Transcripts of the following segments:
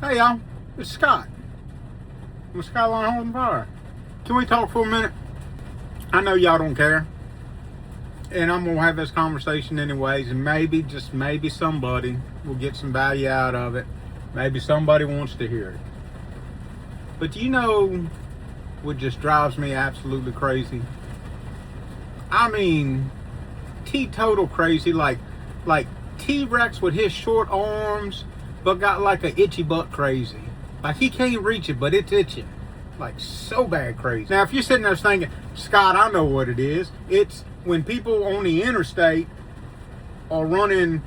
Hey y'all, it's Scott from Skyline Hearth and Fire. Can we talk for a minute? I know y'all don't care, and I'm gonna have this conversation anyways, and maybe, just maybe, somebody will get some value out of it. Maybe somebody wants to hear it. But you know what just drives me absolutely crazy? I mean, teetotal crazy, like T-Rex with his short arms, but got like a itchy butt crazy. Like he can't reach it, but it's itching. Like so bad crazy. Now, if you're sitting there thinking, Scott, I know what it is. It's when people on the interstate are running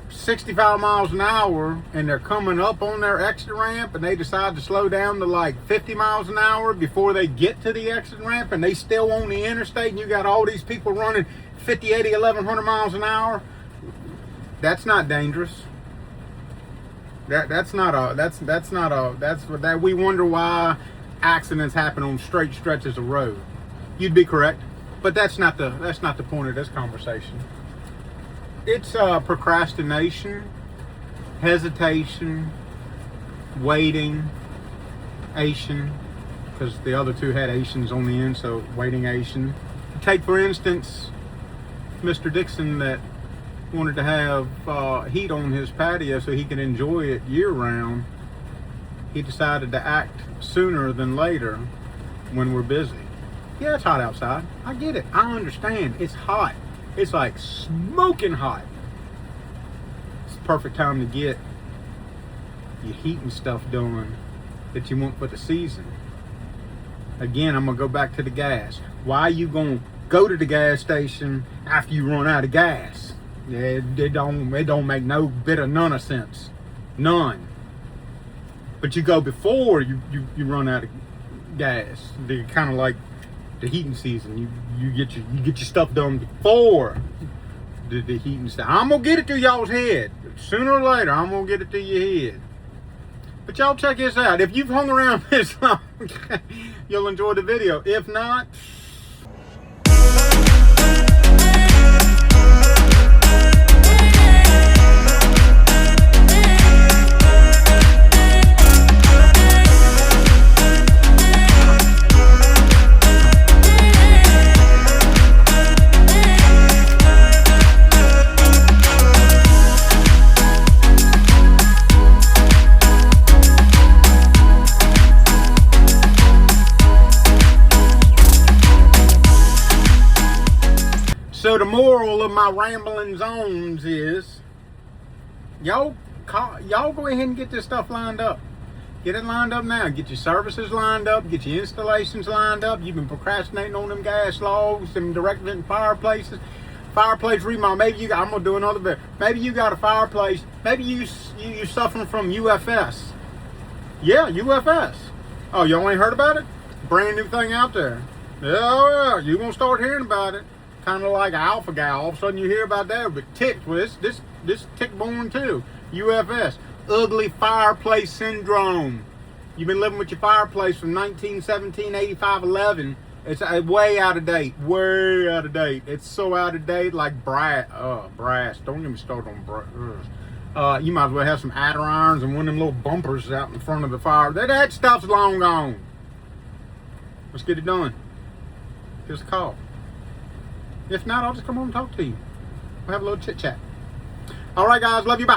65 miles an hour and they're coming up on their exit ramp and they decide to slow down to like 50 miles an hour before they get to the exit ramp, and they still on the interstate, and you got all these people running 50, 80, 1100 miles an hour. That's not dangerous. That's what we wonder why accidents happen on straight stretches of road. You'd be correct, but that's not the point of this conversation. It's procrastination, hesitation, waiting, Asian, because the other two had Asians on the end, so waiting, Asian. Take for instance Mr. Dixon that wanted to have heat on his patio so he could enjoy it year round. He decided to act sooner than later when we're busy. Yeah, it's hot outside. I get it. I understand. It's hot. It's like smoking hot. It's the perfect time to get your heating stuff done that you want for the season. Again, I'm going to go back to the gas. Why are you going to go to the gas station after you run out of gas? Yeah, it don't make no bit of none of sense. None. But you go before you run out of gas. They're kind of like the heating season. You get your stuff done before the heating stuff. I'm gonna get it to y'all's head. Sooner or later, I'm gonna get it to your head. But y'all check this out. If you've hung around this long, you'll enjoy the video. If not, so the moral of my rambling zones is, y'all go ahead and get this stuff lined up. Get it lined up now. Get your services lined up. Get your installations lined up. You've been procrastinating on them gas logs, them direct vent fireplaces, fireplace remodel. Maybe you got, I'm gonna do another bit. Maybe you got a fireplace. Maybe you suffering from UFS. Yeah, UFS. Oh, y'all ain't heard about it? Brand new thing out there. Yeah, you gonna start hearing about it. Kind of like an alpha guy. All of a sudden you hear about that. But ticks, well, this tick-borne too. UFS, ugly fireplace syndrome. You've been living with your fireplace from 1917, 85, 11. It's way out of date. Way out of date. It's so out of date, like brass. Don't get me started on brass. You might as well have some adder irons and one of them little bumpers out in front of the fire. That stuff's long gone. Let's get it done. Give us a call. If not, I'll just come home and talk to you. We'll have a little chit chat. All right, guys. Love you. Bye.